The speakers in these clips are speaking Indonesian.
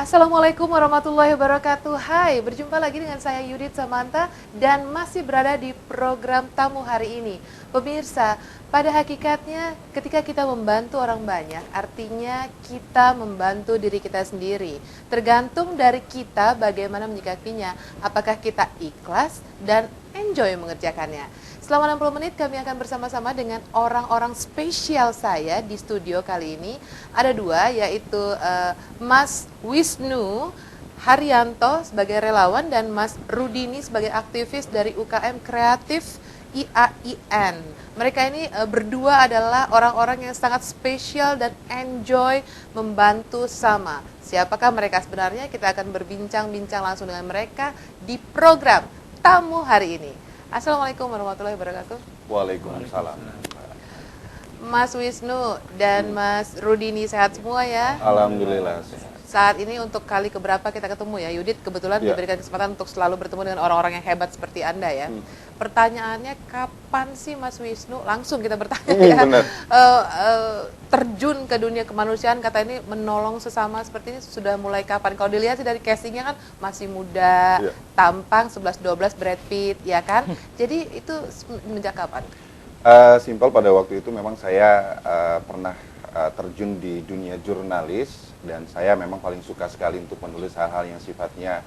Assalamualaikum warahmatullahi wabarakatuh. Hai, berjumpa lagi dengan saya Yudit Samanta dan masih berada di program tamu hari ini. Pemirsa, pada hakikatnya ketika kita membantu orang banyak, artinya kita membantu diri kita sendiri. Tergantung dari kita bagaimana menyikapinya, apakah kita ikhlas dan enjoy mengerjakannya. Selama 60 menit kami akan bersama-sama dengan orang-orang spesial saya di studio kali ini. Ada dua, yaitu Mas Wisnu Haryanto sebagai relawan dan Mas Rudini sebagai aktivis dari UKM Kreatif IAIN. Mereka ini berdua adalah orang-orang yang sangat spesial dan enjoy membantu sama. Siapakah mereka sebenarnya? Kita akan berbincang-bincang langsung dengan mereka di program tamu hari ini. Assalamualaikum warahmatullahi wabarakatuh. Waalaikumsalam. Mas Wisnu dan Mas Rudini sehat semua ya? Alhamdulillah. Saat ini untuk kali keberapa kita ketemu ya? Yudit kebetulan diberikan kesempatan untuk selalu bertemu dengan orang-orang yang hebat seperti Anda ya. Pertanyaannya, kapan sih Mas Wisnu, langsung kita bertanya ya, terjun ke dunia kemanusiaan, kata ini menolong sesama seperti ini sudah mulai kapan? Kalau dilihat sih dari castingnya kan masih muda, tampang 11-12 Brad Pitt ya kan? Jadi itu semenjak kapan? Simpel, pada waktu itu memang saya pernah terjun di dunia jurnalis dan saya memang paling suka sekali untuk menulis hal-hal yang sifatnya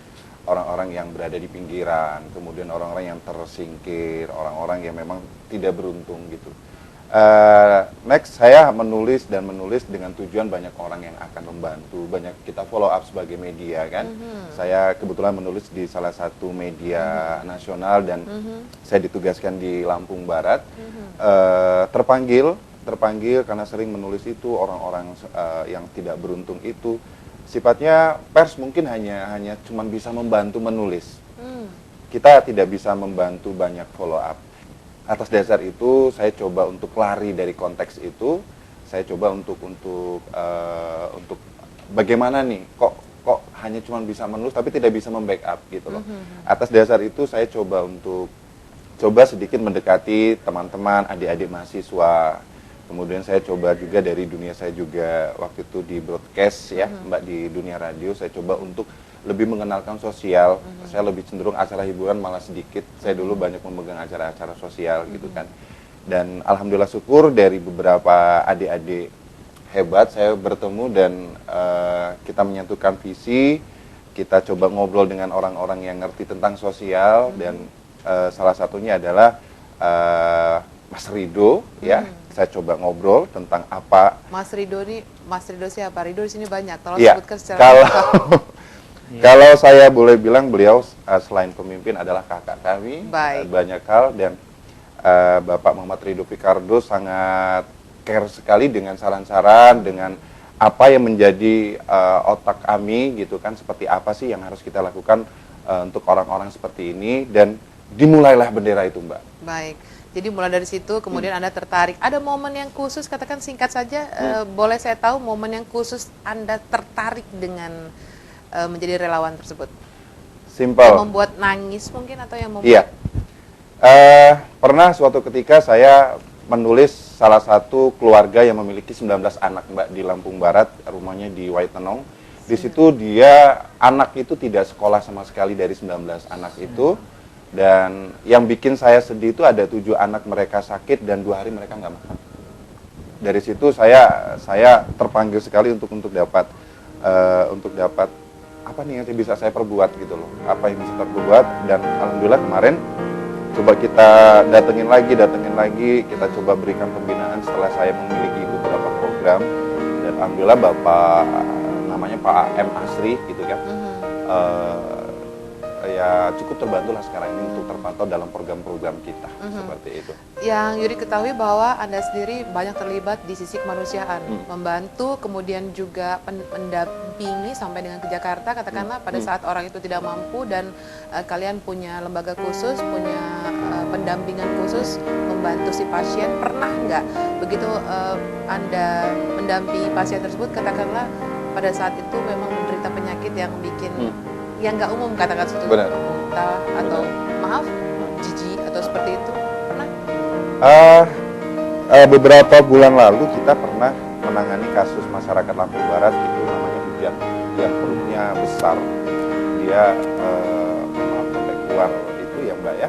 orang-orang yang berada di pinggiran, kemudian orang-orang yang tersingkir, orang-orang yang memang tidak beruntung gitu. Next, saya menulis dengan tujuan banyak orang yang akan membantu, banyak kita follow up sebagai media kan. Saya kebetulan menulis di salah satu media nasional dan saya ditugaskan di Lampung Barat. Terpanggil karena sering menulis itu orang-orang yang tidak beruntung itu. Sifatnya pers mungkin hanya cuman bisa membantu menulis. Kita tidak bisa membantu banyak follow up. Atas dasar itu saya coba untuk lari dari konteks itu. Saya coba untuk bagaimana nih kok hanya cuman bisa menulis tapi tidak bisa membackup gitu loh. Atas dasar itu saya coba sedikit mendekati teman-teman, adik-adik mahasiswa. Kemudian saya coba juga dari dunia saya juga waktu itu di broadcast ya, Mbak, di dunia radio saya coba untuk lebih mengenalkan sosial. Saya lebih cenderung acara hiburan malah sedikit. Saya dulu banyak memegang acara-acara sosial gitu kan. Dan alhamdulillah syukur dari beberapa adik-adik hebat saya bertemu dan kita menyatukan visi. Kita coba ngobrol dengan orang-orang yang ngerti tentang sosial dan salah satunya adalah Mas Rido ya. Saya coba ngobrol tentang apa. Mas Rido siapa? Rido di sini banyak. Tolong ya, sebutkan secara kalau saya boleh bilang beliau selain pemimpin adalah kakak kami. Banyak hal dan Bapak Muhammad Ridho Picardo sangat care sekali dengan saran-saran, dengan apa yang menjadi otak kami gitu kan, seperti apa sih yang harus kita lakukan untuk orang-orang seperti ini, dan dimulailah bendera itu, Mbak. Baik. Jadi mulai dari situ kemudian Anda tertarik. Ada momen yang khusus, katakan singkat saja, boleh saya tahu momen yang khusus Anda tertarik dengan menjadi relawan tersebut? Simpel. Yang membuat nangis mungkin atau yang membuat... Iya. Pernah suatu ketika saya menulis salah satu keluarga yang memiliki 19 anak, Mbak, di Lampung Barat, rumahnya di Waitenong. Di situ dia, anak itu tidak sekolah sama sekali dari 19 anak itu. Dan yang bikin saya sedih itu ada 7 anak mereka sakit dan 2 hari mereka nggak makan. Dari situ saya terpanggil sekali untuk dapat apa nih yang bisa saya perbuat gitu loh, apa yang bisa terbuat. Dan alhamdulillah kemarin coba kita datengin lagi, kita coba berikan pembinaan setelah saya memiliki beberapa program. dan alhamdulillah Bapak namanya Pak M. Asri gitu kan, ya cukup terbantulah sekarang ini untuk terpantau dalam program-program kita seperti itu. Yang Yuri ketahui bahwa Anda sendiri banyak terlibat di sisi kemanusiaan, membantu, kemudian juga mendampingi sampai dengan ke Jakarta, katakanlah pada saat orang itu tidak mampu dan kalian punya lembaga khusus, punya pendampingan khusus membantu si pasien. Pernah nggak begitu Anda mendampingi pasien tersebut, katakanlah pada saat itu memang menderita penyakit yang bikin yang nggak umum, katakan seperti itu, muntah atau maaf jijik atau seperti itu, pernah? Beberapa bulan lalu kita pernah menangani kasus masyarakat Lampung Barat itu namanya Ujang, yang perutnya besar, dia maaf sampai keluar itu ya Mbak ya,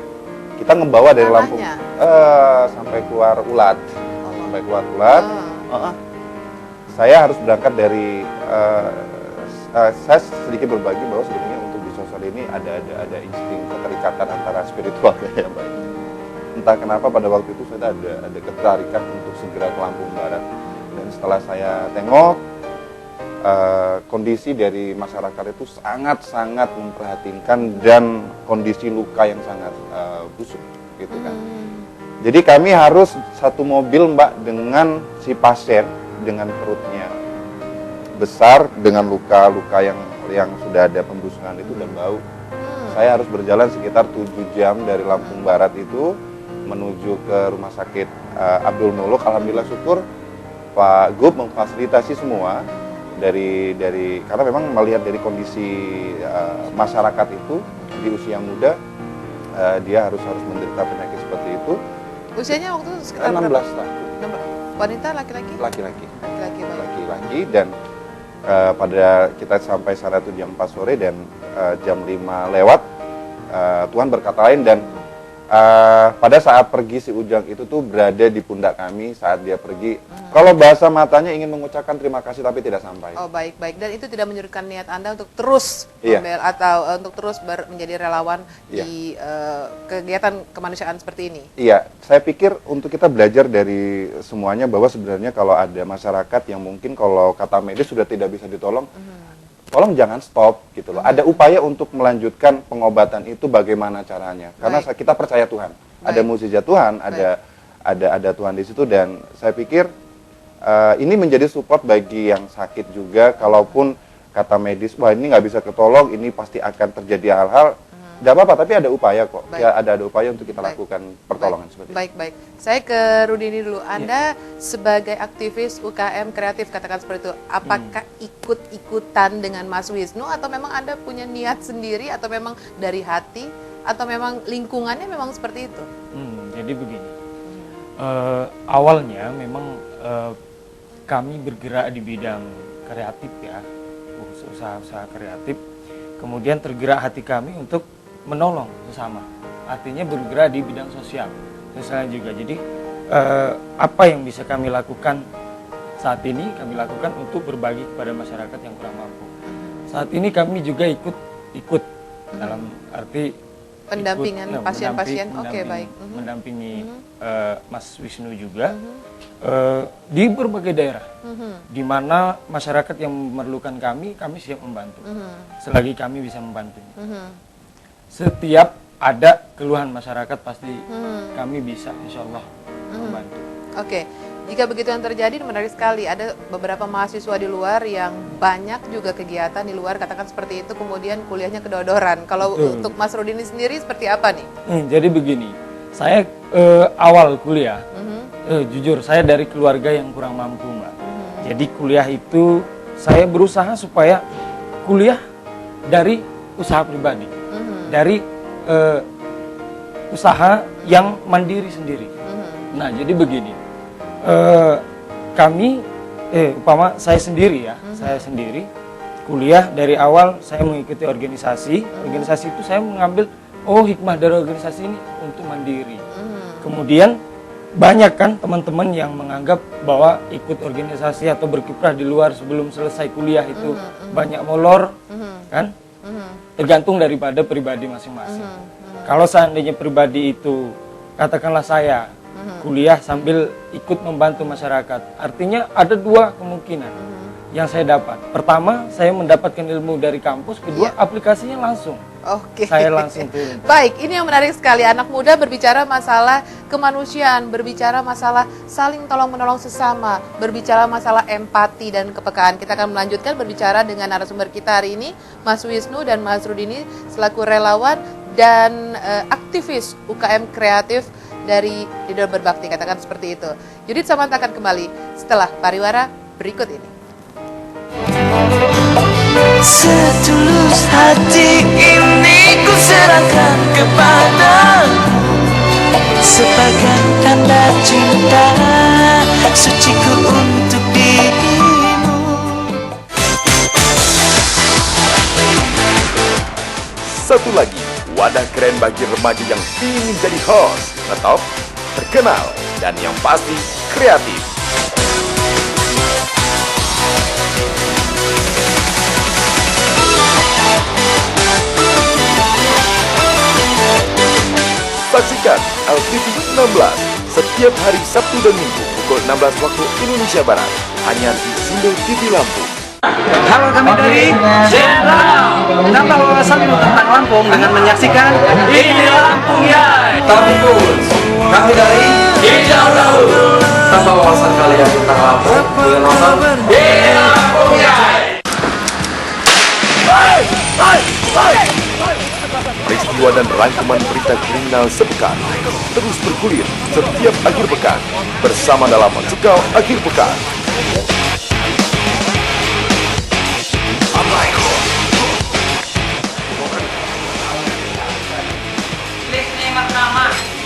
kita ngebawa dari Lampung sampai keluar Ulat, sampai keluar Ulat. Saya harus berangkat dari saya sedikit berbagi bahwa sebenarnya untuk di sosial ini ada insting keterikatan antara spiritual ya Mbak. Entah kenapa pada waktu itu saya ada ketertarikan untuk segera ke Lampung Barat, dan setelah saya tengok kondisi dari masyarakat itu sangat memprihatinkan dan kondisi luka yang sangat busuk gitu kan. Jadi kami harus satu mobil Mbak dengan si pasien dengan perutnya besar, dengan luka-luka yang sudah ada pembusukan itu dan bau. Saya harus berjalan sekitar 7 jam dari Lampung Barat itu menuju ke rumah sakit Abdul Muluk. Alhamdulillah syukur Pak Gub memfasilitasi semua dari karena memang melihat dari kondisi masyarakat itu di usia muda, dia harus menderita penyakit seperti itu. Usianya waktu itu sekitar 16 tahun. Wanita, laki-laki? Laki-laki dan pada kita sampai sana itu jam 4 sore dan jam 5 lewat Tuhan berkata lain, dan pada saat pergi si Ujang itu tuh berada di pundak kami saat dia pergi. Kalau bahasa matanya ingin mengucapkan terima kasih tapi tidak sampai. Oh baik. Dan itu tidak menyurutkan niat Anda untuk terus membela atau untuk terus menjadi relawan di kegiatan kemanusiaan seperti ini? Iya, saya pikir untuk kita belajar dari semuanya bahwa sebenarnya kalau ada masyarakat yang mungkin kalau kata medis sudah tidak bisa ditolong, tolong jangan stop gitu loh. Ada upaya untuk melanjutkan pengobatan itu bagaimana caranya. Karena kita percaya Tuhan. Ada mukjizat Tuhan, ada Tuhan di situ, dan saya pikir ini menjadi support bagi yang sakit juga. Kalaupun kata medis, wah ini nggak bisa ketolong, ini pasti akan terjadi hal-hal. Tidak apa-apa, tapi ada upaya kok. Ya, ada upaya untuk kita lakukan pertolongan seperti itu. Baik. Saya ke Rudini dulu. Anda sebagai aktivis UKM kreatif, katakan seperti itu, apakah ikut-ikutan dengan Mas Wisnu atau memang Anda punya niat sendiri atau memang dari hati atau memang lingkungannya memang seperti itu? Jadi begini, awalnya memang kami bergerak di bidang kreatif ya, usaha-usaha kreatif. Kemudian tergerak hati kami untuk menolong sesama, artinya bergerak di bidang sosial juga. Jadi apa yang bisa kami lakukan saat ini, kami lakukan untuk berbagi kepada masyarakat yang kurang mampu. Saat ini kami juga ikut dalam arti pendampingan pasien-pasien. Mendampingi Mas Wisnu juga di berbagai daerah, di mana masyarakat yang memerlukan kami siap membantu selagi kami bisa membantunya. Setiap ada keluhan masyarakat pasti kami bisa insya Allah membantu. Oke. Jika begitu yang terjadi, menarik sekali. Ada beberapa mahasiswa di luar yang banyak juga kegiatan di luar, katakan seperti itu, kemudian kuliahnya kedodoran. Kalau untuk Mas Rudini sendiri seperti apa nih? Jadi begini, saya awal kuliah, jujur saya dari keluarga yang kurang mampu Mbak. Jadi kuliah itu saya berusaha supaya kuliah dari usaha pribadi, dari usaha yang mandiri sendiri. Nah jadi begini, kami umpama saya sendiri ya, saya sendiri kuliah dari awal saya mengikuti organisasi itu saya mengambil hikmah dari organisasi ini untuk mandiri. Kemudian banyak kan teman-teman yang menganggap bahwa ikut organisasi atau berkiprah di luar sebelum selesai kuliah itu banyak molor kan, tergantung daripada pribadi masing-masing. Kalau seandainya pribadi itu katakanlah saya kuliah sambil ikut membantu masyarakat. Artinya ada dua kemungkinan yang saya dapat. Pertama, saya mendapatkan ilmu dari kampus. Kedua, aplikasinya langsung. Oke. Saya langsung turun. Baik, ini yang menarik sekali. Anak muda berbicara masalah kemanusiaan, berbicara masalah saling tolong-menolong sesama, berbicara masalah empati dan kepekaan. Kita akan melanjutkan berbicara dengan narasumber kita hari ini, Mas Wisnu dan Mas Rudini selaku relawan dan aktivis UKM kreatif dari Leader Berbakti, katakan seperti itu. Judith Samantha akan kembali setelah pariwara berikut ini. Setulus hati ini ku serahkan kepadamu, sebagai tanda cinta suciku untuk dirimu. Satu lagi, wadah keren bagi remaja yang ingin jadi host, ngetop, terkenal, dan yang pasti kreatif. Saksikan LTV 16 setiap hari Sabtu dan Minggu pukul 16 waktu Indonesia Barat hanya di Sindo TV Lampung. Halo, kami dari Jenderal. Tambah wawasan tentang Lampung dengan menyaksikan Ini Lampung ya. Kami dari Hijau Daun. Tambah wawasan kalian tentang Lampung dengan nonton Ini Lampung ya. Peristiwa dan rangkuman berita kriminal sepekan terus bergulir setiap akhir pekan bersama dalam Cekal Akhir Pekan.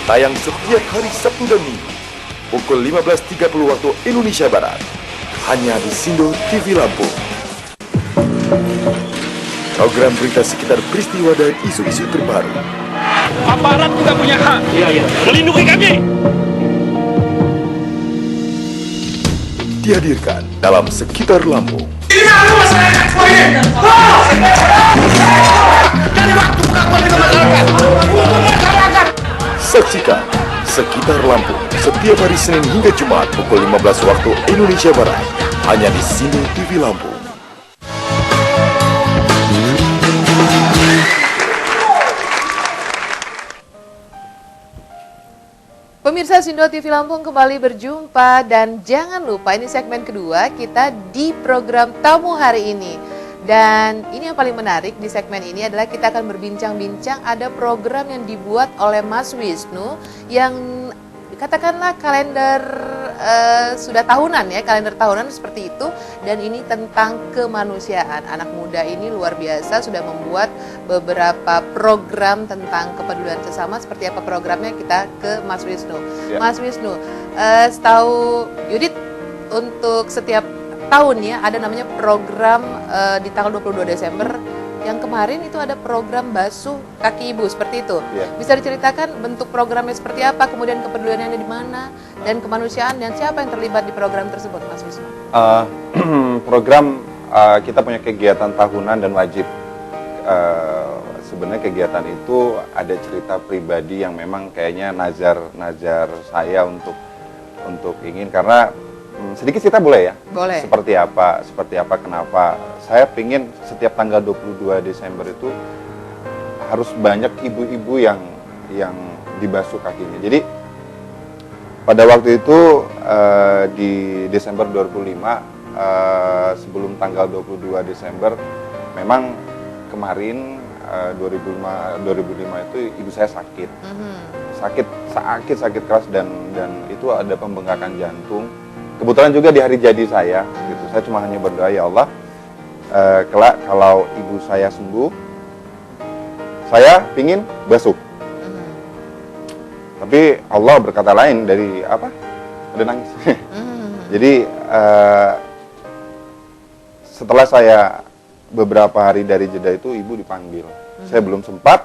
Tayang setiap hari Sabtu dan Minggu pukul 15.30 waktu Indonesia Barat hanya di Sindo TV Lampung. Program berita sekitar peristiwa dan isu-isu terbaru. Aparat juga punya hak melindungi kami. Dihadirkan dalam Sekitar Lampung. Ini malu masyarakat semua ini. Dari waktu pengakuan dengan masyarakat. Hukum masyarakat. Saksikan Sekitar Lampung setiap hari Senin hingga Jumat pukul 15 waktu Indonesia Barat hanya di Sindo TV Lampung. Pemirsa Sindo TV Lampung kembali berjumpa dan jangan lupa ini segmen kedua kita di program tamu hari ini. Dan ini yang paling menarik di segmen ini adalah kita akan berbincang-bincang ada program yang dibuat oleh Mas Wisnu yang katakanlah kalender sudah tahunan ya, kalender tahunan seperti itu, dan ini tentang kemanusiaan. Anak muda ini luar biasa sudah membuat beberapa program tentang kepedulian sesama. Seperti apa programnya, kita ke Mas Wisnu. Ya. Mas Wisnu, setahu Yudit untuk setiap tahunnya ada namanya program di tanggal 22 Desember. Yang kemarin itu ada program basuh kaki ibu, seperti itu. Ya. Bisa diceritakan bentuk programnya seperti apa, kemudian kepeduliannya di mana, dan kemanusiaan, dan siapa yang terlibat di program tersebut, Mas Wisnu? Program kita punya kegiatan tahunan dan wajib. Sebenarnya kegiatan itu ada cerita pribadi yang memang kayaknya nazar saya untuk ingin, karena sedikit cerita boleh ya? Boleh. Seperti apa, kenapa. Saya pingin setiap tanggal 22 Desember itu harus banyak ibu-ibu yang dibasuh kakinya. Jadi pada waktu itu di Desember 2005, sebelum tanggal 22 Desember, memang kemarin 2005 itu ibu saya sakit. Sakit keras dan itu ada pembengkakan jantung. Kebetulan juga di hari jadi saya, gitu. Saya cuma hanya berdoa, ya Allah, kelak kalau ibu saya sembuh, saya pingin basuh. Tapi Allah berkata lain dari apa? Ada nangis. Jadi setelah saya beberapa hari dari jeda itu ibu dipanggil. Saya belum sempat.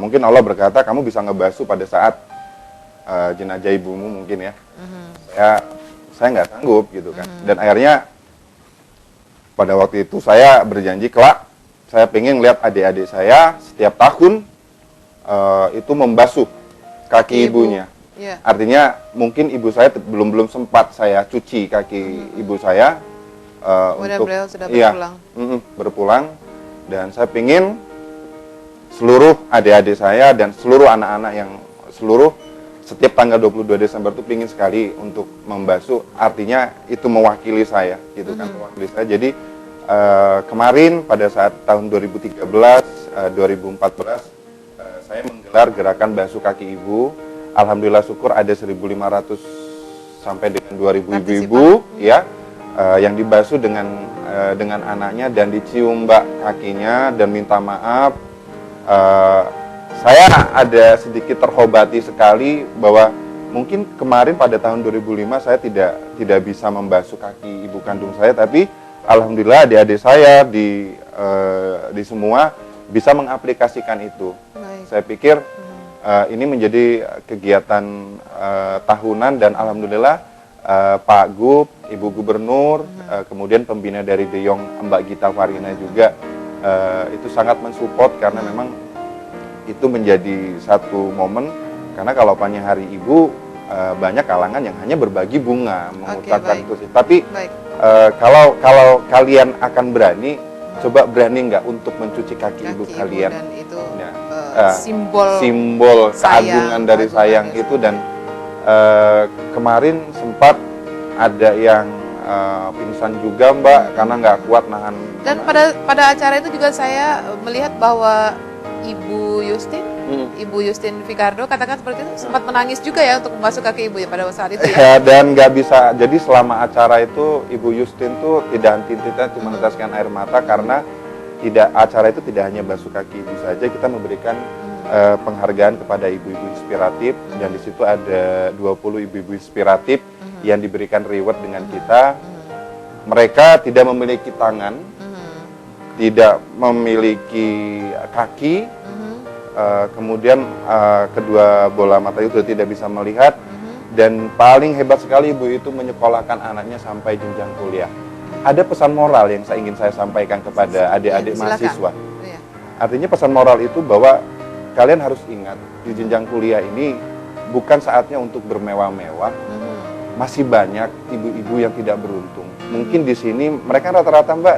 Mungkin Allah berkata kamu bisa ngebasuh pada saat jenazah ibumu mungkin ya. Saya nggak sanggup gitu kan. Dan akhirnya pada waktu itu saya berjanji kelak saya pengen lihat adik-adik saya setiap tahun itu membasuh kaki ibunya. Iya. Artinya mungkin ibu saya belum sempat saya cuci kaki ibu saya Kemudian untuk beliau sudah iya, berpulang. Berpulang, dan saya pingin seluruh adik-adik saya dan seluruh anak-anak yang setiap tanggal 22 Desember itu pingin sekali untuk membasuh, artinya itu mewakili saya gitu kan, mewakili saya. Jadi kemarin pada saat tahun 2013 2014 saya menggelar gerakan basuh kaki ibu. Alhamdulillah syukur ada 1.500 sampai dengan 2.000 ibu-ibu ya yang dibasuh dengan anaknya dan dicium mbak kakinya dan minta maaf. Saya ada sedikit terobati sekali bahwa mungkin kemarin pada tahun 2005 saya tidak bisa membasuh kaki ibu kandung saya, tapi alhamdulillah adik-adik saya di semua bisa mengaplikasikan itu. Baik. Saya pikir ini menjadi kegiatan tahunan dan alhamdulillah Pak Gub, Ibu Gubernur, kemudian pembina dari De Jong Mbak Gita Farina juga itu sangat mensupport karena memang itu menjadi satu momen, karena kalau panjang Hari Ibu banyak kalangan yang hanya berbagi bunga mengucapkan baik. itu sih. Tapi Baik. kalau kalian akan berani, coba berani nggak untuk mencuci kaki ibu Ibu kalian? dan itu Ya. simbol keagungan dari sayang itu. Dan kemarin sempat ada yang pingsan juga Mbak karena nggak kuat nahan. Dan pada acara itu juga saya melihat bahwa Ibu Justin Ficardo katakan seperti itu, sempat menangis juga ya untuk membasuh kaki ibu ya pada saat itu ya. Ya, dan nggak bisa, jadi selama acara itu Ibu Justin tuh tidak henti-hentinya cuma meneteskan air mata, karena acara itu tidak hanya basuh kaki ibu saja, kita memberikan penghargaan kepada ibu-ibu inspiratif, dan di situ ada 20 ibu-ibu inspiratif yang diberikan reward dengan kita. Mereka tidak memiliki tangan, tidak memiliki kaki, kemudian kedua bola mata itu tidak bisa melihat, dan paling hebat sekali ibu itu menyekolahkan anaknya sampai jenjang kuliah. Ada pesan moral yang ingin saya sampaikan kepada adik-adik mahasiswa. Iya. Artinya pesan moral itu bahwa kalian harus ingat, di jenjang kuliah ini bukan saatnya untuk bermewah-mewah. Masih banyak ibu-ibu yang tidak beruntung. Mungkin di sini mereka rata-rata Mbak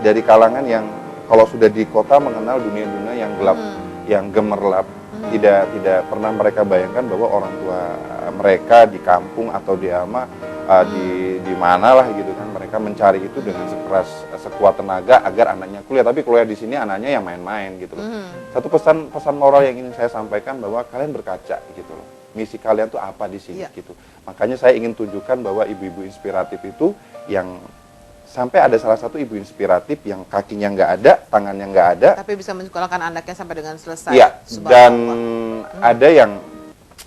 dari kalangan yang kalau sudah di kota mengenal dunia-dunia yang gelap, yang gemerlap. Tidak pernah mereka bayangkan bahwa orang tua mereka di kampung atau di di mana lah gitu kan, mereka mencari itu dengan sekuat tenaga agar anaknya kuliah. Tapi kuliah di sini anaknya yang main-main gitu loh. Satu pesan moral yang ingin saya sampaikan bahwa kalian berkaca gitu loh. Misi kalian tuh apa di sini gitu. Makanya saya ingin tunjukkan bahwa ibu-ibu inspiratif itu yang sampai ada salah satu ibu inspiratif yang kakinya nggak ada, tangannya nggak ada, Tapi bisa menyekolahkan anaknya sampai dengan selesai. iya. Subhanallah. Dan ada yang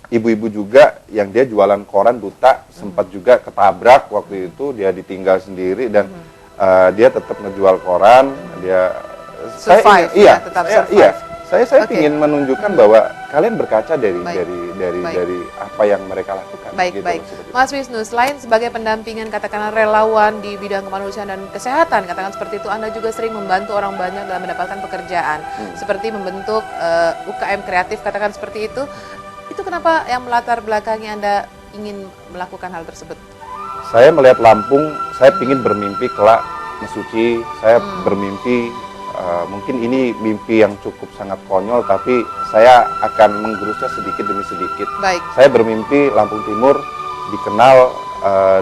ibu-ibu juga yang dia jualan koran buta, sempat juga ketabrak waktu itu, dia ditinggal sendiri dan dia tetap ngejual koran. Dia Survive, tetap survive. Saya Oke. ingin menunjukkan bahwa kalian berkaca dari Baik. dari apa yang mereka lakukan. Baik, gitu baik. loh, seperti itu. Mas Wisnu, selain sebagai pendampingan katakanlah relawan di bidang kemanusiaan dan kesehatan, katakan seperti itu, Anda juga sering membantu orang banyak dalam mendapatkan pekerjaan, seperti membentuk UKM kreatif, katakan seperti itu. Itu kenapa yang melatar belakangi Anda ingin melakukan hal tersebut? Saya melihat Lampung, saya ingin bermimpi kelak mesuci, saya bermimpi, mungkin ini mimpi yang cukup sangat konyol, tapi saya akan menggerusnya sedikit demi sedikit. Baik. Saya bermimpi Lampung Timur dikenal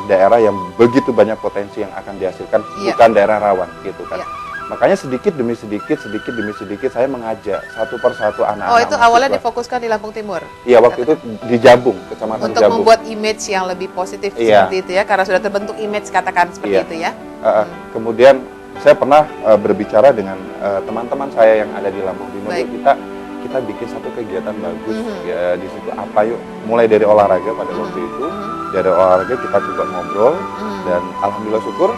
daerah yang begitu banyak potensi yang akan dihasilkan, Iya. bukan daerah rawan gitu kan. Iya. Makanya sedikit demi sedikit saya mengajak satu persatu anak-anak. Oh, itu awalnya mahasiswa. difokuskan di Lampung Timur? Iya, waktu itu di Jabung, kecamatan Untuk Jabung. membuat image yang lebih positif Iya. seperti itu ya, karena sudah terbentuk image katakan seperti Iya. itu ya. Kemudian saya pernah berbicara dengan teman-teman saya yang ada di Lampung Timur. Baik. Yuk, kita bikin satu kegiatan bagus ya di situ. Apa yuk? Mulai dari olahraga pada waktu itu. Dari olahraga kita coba ngobrol dan alhamdulillah syukur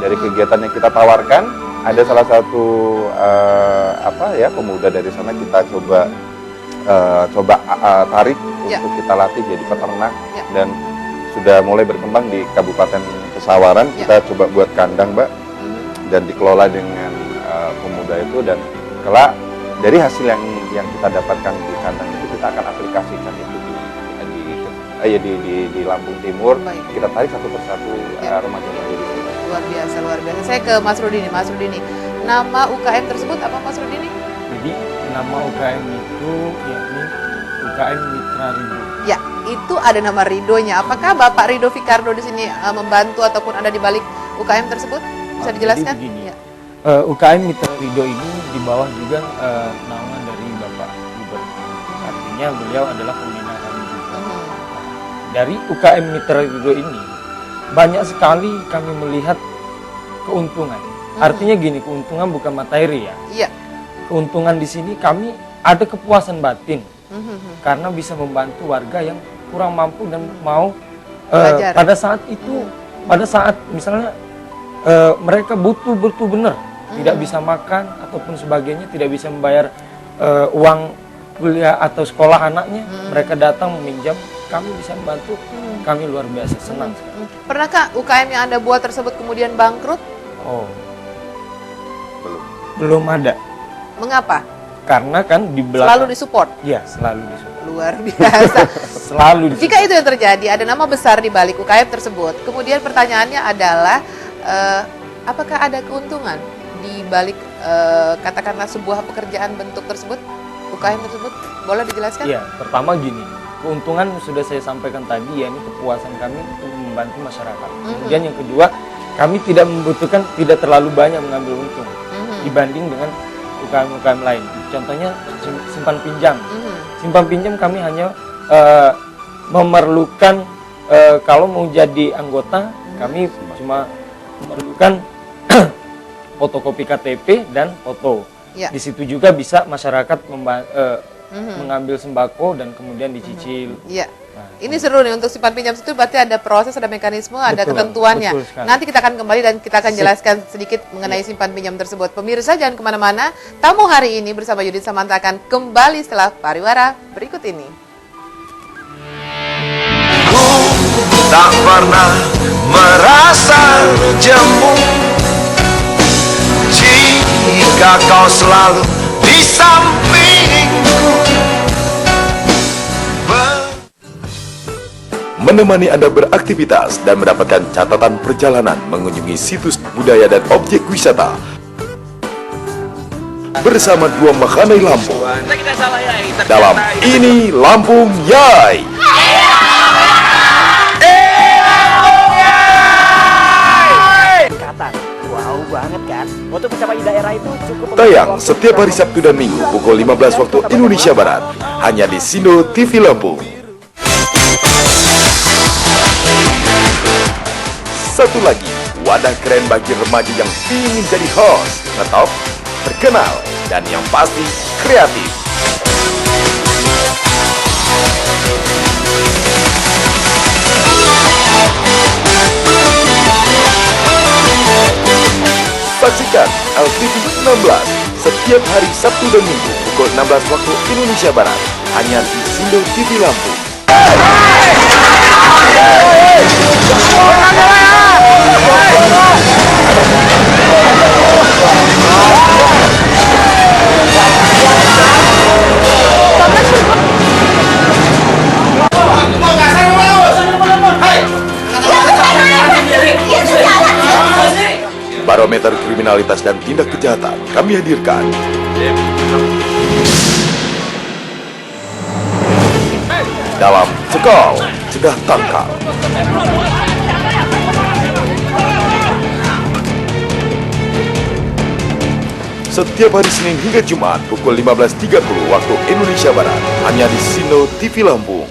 dari kegiatan yang kita tawarkan ada salah satu pemuda dari sana kita coba tarik Ya. untuk kita latih jadi peternak Ya. dan sudah mulai berkembang di Kabupaten Pesawaran. Ya. Kita coba buat kandang, Mbak, dan dikelola dengan pemuda itu, dan kelak dari hasil yang kita dapatkan di kandang itu kita kita akan aplikasikan itu di Lampung Timur. Baik. Kita tarik satu persatu Ya. remaja-remaja di sini. Luar biasa, luar biasa. Saya ke Mas Rudini. Mas Rudini, nama UKM tersebut apa Mas Rudini? Jadi nama UKM itu yakni UKM Mitra Ridho. Ya, itu ada nama Ridhonya. Apakah Bapak Ridho Fikardo di sini membantu ataupun ada di balik UKM tersebut? Bisa Jadi dijelaskan? begini, Ya. UKM Mitra Ridho ini di bawah juga nama dari Bapak Gubernur. Artinya beliau adalah pembina kami juga. Dari UKM Mitra Ridho ini banyak sekali kami melihat keuntungan. Artinya gini, keuntungan bukan materi ya. Iya. Keuntungan di sini kami ada kepuasan batin karena bisa membantu warga yang kurang mampu dan mau Belajar. pada saat itu, pada saat misalnya mereka butuh benar, tidak bisa makan ataupun sebagainya, tidak bisa membayar uang kuliah atau sekolah anaknya, mereka datang meminjam, kami bisa membantu, kami luar biasa senang sekali. Pernahkah UKM yang Anda buat tersebut kemudian bangkrut? Oh, Belum. belum ada, Mengapa? karena kan di belakang Selalu disupport. ya selalu disupport. Luar biasa. Selalu disupport. Jika itu yang terjadi, ada nama besar di balik UKM tersebut. Kemudian pertanyaannya adalah, apakah ada keuntungan di balik katakanlah sebuah pekerjaan bentuk tersebut, UKM tersebut? Boleh dijelaskan? Iya, pertama gini, keuntungan sudah saya sampaikan tadi, ya ini kepuasan kami untuk membantu masyarakat. Kemudian yang kedua, kami tidak membutuhkan, tidak terlalu banyak mengambil untung dibanding dengan UKM-UKM lain. Contohnya simpan pinjam. Simpan pinjam kami hanya memerlukan kalau mau jadi anggota, kami cuma memerlukan fotokopi KTP dan foto. Ya. Di situ juga bisa masyarakat mengambil sembako dan kemudian dicicil. Iya. Nah, Ini seru nih, untuk simpan pinjam itu berarti ada proses, ada mekanisme, ada Betul, ketentuannya. betul sekali. Nanti kita akan kembali dan kita akan Sip. jelaskan sedikit mengenai simpan pinjam tersebut. Pemirsa jangan kemana-mana, tamu hari ini bersama Yudit Samanta akan kembali setelah pariwara berikut ini. Tak pernah merasa jemu jika kau selalu di sampingku. Menemani Anda beraktivitas dan mendapatkan catatan perjalanan mengunjungi situs budaya dan objek wisata bersama dua Makhanai Lampung dalam Ini Lampung Yai. Wow banget kan? Untuk mencapai daerah itu cukup Tayang setiap hari Sabtu dan Minggu pukul 15 waktu Indonesia Barat hanya di Sindo TV Lampung. Satu lagi, wadah keren bagi remaja yang ingin jadi host, ngetop, terkenal, dan yang pasti kreatif. Saksikan LTV 16 setiap hari Sabtu dan Minggu pukul 16 waktu Indonesia Barat hanya di Sindo TV Lampung. Barometer kriminalitas dan tindak kejahatan kami hadirkan. Dalam Cekal, Cegah Tangkal. Setiap hari Senin hingga Jumat pukul 15.30 waktu Indonesia Barat hanya di Sindo TV Lampung.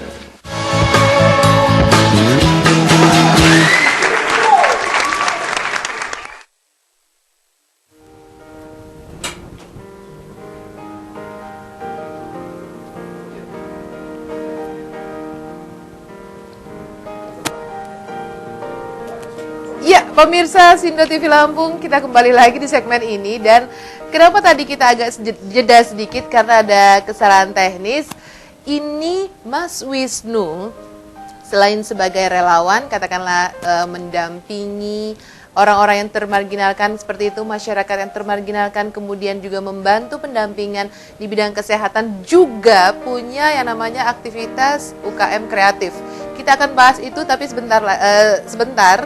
Ya, pemirsa Sindo TV Lampung, kita kembali lagi di segmen ini. Dan kenapa tadi kita agak jeda sedikit karena ada kesalahan teknis. Ini Mas Wisnu, selain sebagai relawan, katakanlah mendampingi orang-orang yang termarginalkan seperti itu, masyarakat yang termarginalkan, kemudian juga membantu pendampingan di bidang kesehatan, juga punya yang namanya aktivitas UKM kreatif. Kita akan bahas itu, tapi sebentar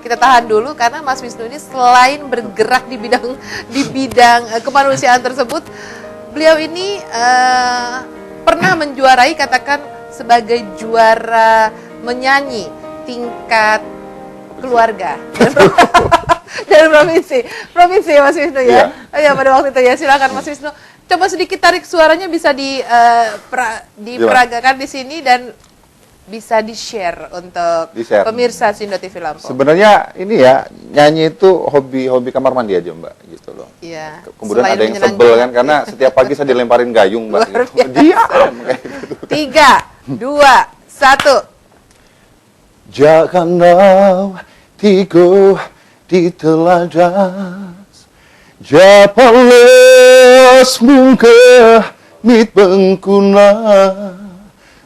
kita tahan dulu karena Mas Wisnu ini selain bergerak di bidang kemanusiaan tersebut, beliau ini pernah menjuarai, katakan sebagai juara menyanyi tingkat keluarga dari provinsi ya Mas Wisnu ya. Ya pada waktu itu ya, silakan Mas Wisnu. Coba sedikit tarik suaranya, bisa diperagakan di sini dan bisa di-share untuk pemirsa Sindo TV Lampung. Sebenarnya ini ya, nyanyi itu hobi kamar mandi aja Mbak, gitu loh. Iya. Kemudian ada yang sebel kan, karena setiap pagi saya dilemparin gayung Mbak. Luar Gitu. Diam. 3, 2, 1. Janganlah tigo di teladas, japalos muka mit bengkuna.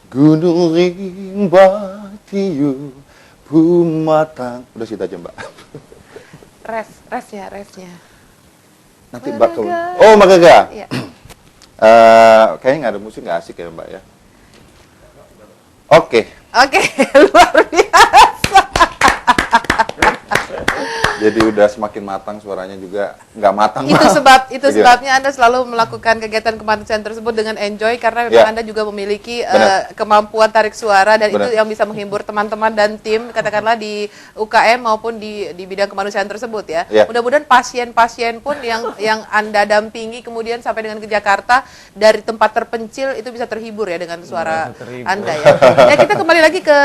Gunung rimba tiu pumatang. Udah situ aja Mbak. Refnya. Nanti Mbak Oh Magaga. Iya. Kayaknya nggak ada musik, nggak asik ya Mbak ya. Oke, luar biasa. Jadi udah semakin matang, suaranya juga nggak matang. Itu sebabnya Anda selalu melakukan kegiatan kemanusiaan tersebut dengan enjoy, karena memang Anda juga memiliki kemampuan tarik suara, dan itu yang bisa menghibur teman-teman dan tim, katakanlah di UKM maupun di bidang kemanusiaan tersebut ya. Mudah-mudahan pasien-pasien pun yang Anda dampingi kemudian sampai dengan ke Jakarta dari tempat terpencil itu bisa terhibur ya dengan suara Anda ya. Ya, kita kembali lagi ke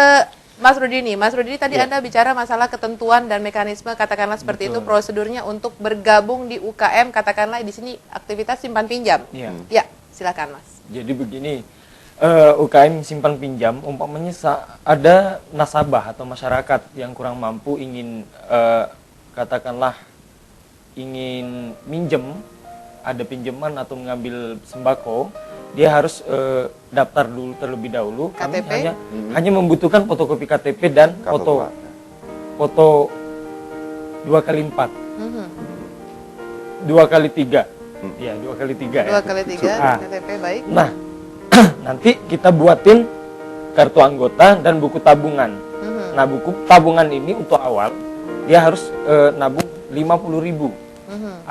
Mas Rudini. Mas Rudini, tadi Anda bicara masalah ketentuan dan mekanisme, katakanlah seperti itu prosedurnya untuk bergabung di UKM, katakanlah di sini aktivitas simpan pinjam. Ya, silakan Mas. Jadi begini, UKM simpan pinjam, umpamanya ada nasabah atau masyarakat yang kurang mampu ingin katakanlah ingin minjem, ada pinjaman atau mengambil sembako, dia harus daftar dulu terlebih dahulu. Kami hanya membutuhkan fotokopi KTP dan foto 2x4, 2x3, ya 2x3 ya. 2x3 KTP, baik. Nah, nanti kita buatin kartu anggota dan buku tabungan. Nah, buku tabungan ini untuk awal dia harus nabung 50.000.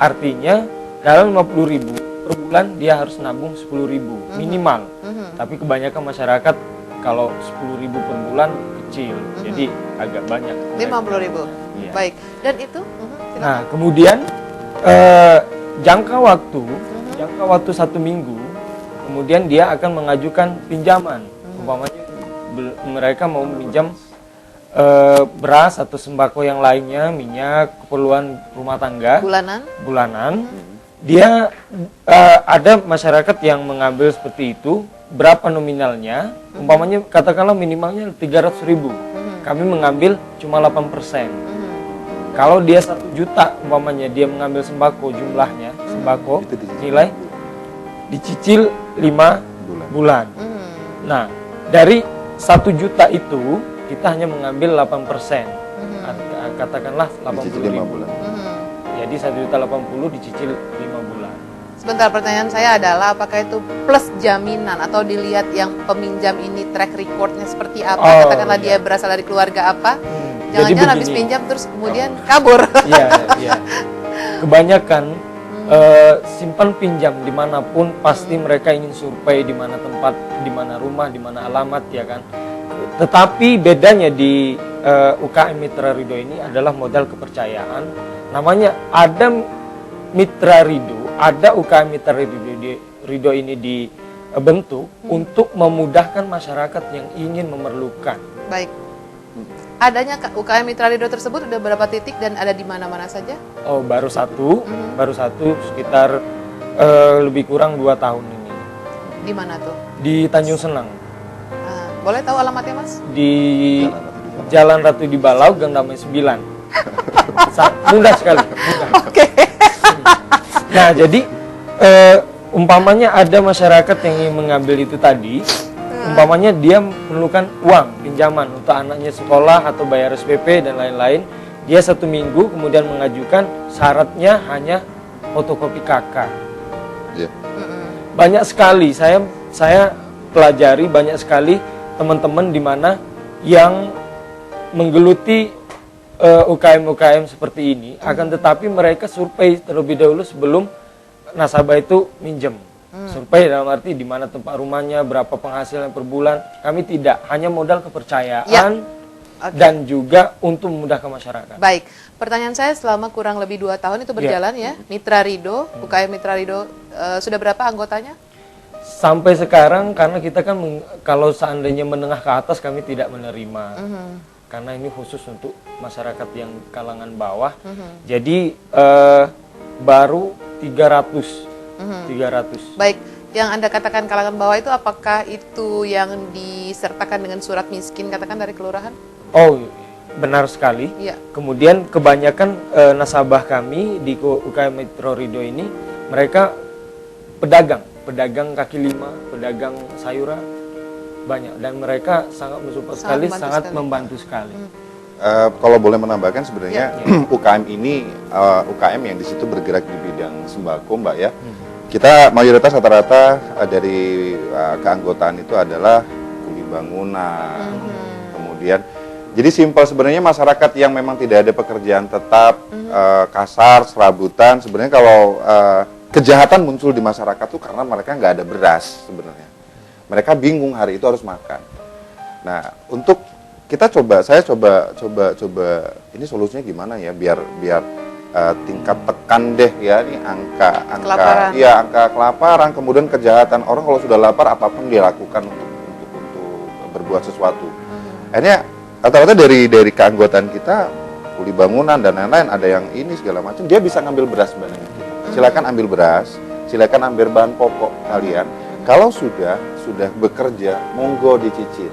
Artinya dalam 50.000 per bulan dia harus nabung 10.000 minimal. Tapi kebanyakan masyarakat kalau 10.000 per bulan kecil, jadi agak banyak. 50.000. Iya. Baik. Dan itu nah, kemudian jangka waktu 1 minggu, kemudian dia akan mengajukan pinjaman. Umpamanya mereka mau pinjam beras atau sembako yang lainnya, minyak, keperluan rumah tangga bulanan. Dia ada masyarakat yang mengambil seperti itu, berapa nominalnya, umpamanya katakanlah minimalnya 300.000, kami mengambil cuma 8%. Kalau dia 1 juta umpamanya dia mengambil sembako, jumlahnya sembako nilai dicicil 5 bulan. Nah, dari 1 juta itu kita hanya mengambil 8%, katakanlah 80.000. Jadi 1.080.000 dicicil 5 bulan. Sebentar, pertanyaan saya adalah apakah itu plus jaminan atau dilihat yang peminjam ini track recordnya seperti apa? Katakanlah dia berasal dari keluarga apa? Jangan-jangan habis pinjam terus kemudian kabur. Iya. Kebanyakan simpan pinjam dimanapun pasti mereka ingin survei di mana tempat, di mana rumah, di mana alamat, ya kan. Tetapi bedanya di UKM Mitra Ridho ini adalah modal kepercayaan. Namanya ada Mitra Ridho, ada UKM Mitra Ridho ini dibentuk untuk memudahkan masyarakat yang ingin memerlukan. Baik. Adanya UKM Mitra Ridho tersebut udah berapa titik dan ada di mana-mana saja? Oh, baru satu sekitar lebih kurang 2 tahun ini. Di mana tuh? Di Tanjung Senang. Boleh tahu alamatnya, Mas? Di Jalan Ratu di Balau, Gang Damai 9. Mudah sekali. Oke. Nah, jadi umpamanya ada masyarakat yang ingin mengambil itu tadi, umpamanya dia memerlukan uang pinjaman untuk anaknya sekolah atau bayar SPP dan lain-lain, Dia 1 minggu kemudian mengajukan, syaratnya hanya fotokopi KK. Iya. Banyak sekali saya pelajari, banyak sekali teman-teman di mana yang menggeluti UKM-UKM seperti ini, akan tetapi mereka survei terlebih dahulu sebelum nasabah itu minjem. Survei dalam arti di mana tempat rumahnya, berapa penghasilan per bulan. Kami tidak, hanya modal kepercayaan dan juga untuk memudahkan masyarakat. Baik, pertanyaan saya selama kurang lebih 2 tahun itu berjalan ya, Mitra Rido, UKM Mitra Rido, sudah berapa anggotanya? Sampai sekarang karena kita kan kalau seandainya menengah ke atas kami tidak menerima. Karena ini khusus untuk masyarakat yang kalangan bawah. Jadi baru 300. Baik, yang Anda katakan kalangan bawah itu apakah itu yang disertakan dengan surat miskin katakan dari kelurahan? Oh, benar sekali. Iya. Kemudian kebanyakan nasabah kami di UKM Mitra Rido ini mereka pedagang kaki lima, pedagang sayuran banyak, dan mereka sangat mensupport sekali, sangat membantu sekali. Kalau boleh menambahkan sebenarnya UKM ini UKM yang di situ bergerak di bidang sembako, Mbak ya. Kita mayoritas rata-rata dari keanggotaan itu adalah kuli bangunan. Kemudian jadi simpel sebenarnya, masyarakat yang memang tidak ada pekerjaan tetap, kasar, serabutan, sebenarnya kalau kejahatan muncul di masyarakat tuh karena mereka nggak ada beras sebenarnya. Mereka bingung hari itu harus makan. Nah, untuk kita saya coba ini solusinya gimana ya biar tingkat tekan deh ya nih angka kelaparan, kemudian kejahatan. Orang kalau sudah lapar apapun dia lakukan untuk berbuat sesuatu. Akhirnya rata-rata dari keanggotaan kita, kuli bangunan dan lain-lain, ada yang ini segala macam, dia bisa ngambil beras sebenarnya kita. Silakan ambil beras, silakan ambil bahan pokok kalian. Kalau sudah bekerja, monggo dicicil.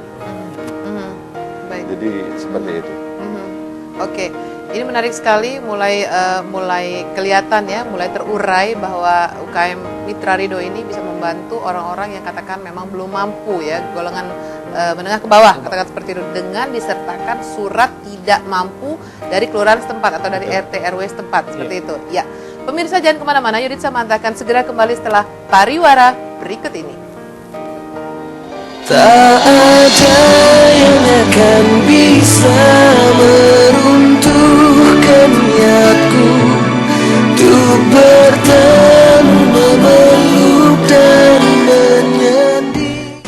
Baik. Jadi seperti itu. Oke, ini menarik sekali, mulai kelihatan ya, mulai terurai bahwa UKM Mitra Rido ini bisa membantu orang-orang yang katakan memang belum mampu ya, golongan menengah ke bawah, katakan seperti itu, dengan disertakan surat tidak mampu dari kelurahan setempat atau dari RT RW setempat, seperti itu. Ya, pemirsa jangan kemana-mana, Yudit Samanta akan segera kembali setelah pariwara berikut ini. Tak ada yang akan bisa meruntuhkan niatku untuk bertemu, memeluk dan menyanding.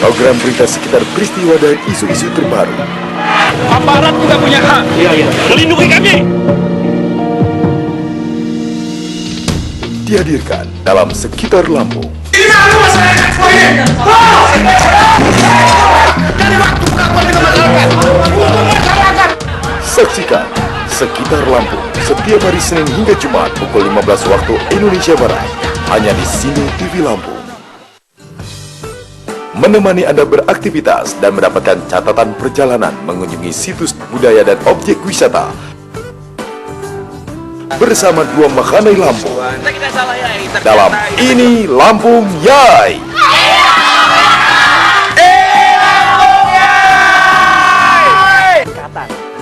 Program berita sekitar peristiwa dan isu-isu terbaru. Aparat juga punya hak. Iya. Melindungi kami. Dihadirkan dalam Sekitar Lampung. Ini masyarakat semua ini. Dari waktu kamu dengan masyarakat. Untuk masyarakat. Saksikan Sekitar Lampung setiap hari Senin hingga Jumat pukul 15 waktu Indonesia Barat, hanya di Sindo TV Lampung. Menemani Anda beraktivitas dan mendapatkan catatan perjalanan mengunjungi situs budaya dan objek wisata bersama dua Makhanai Lampung dalam Ini Lampung Yai.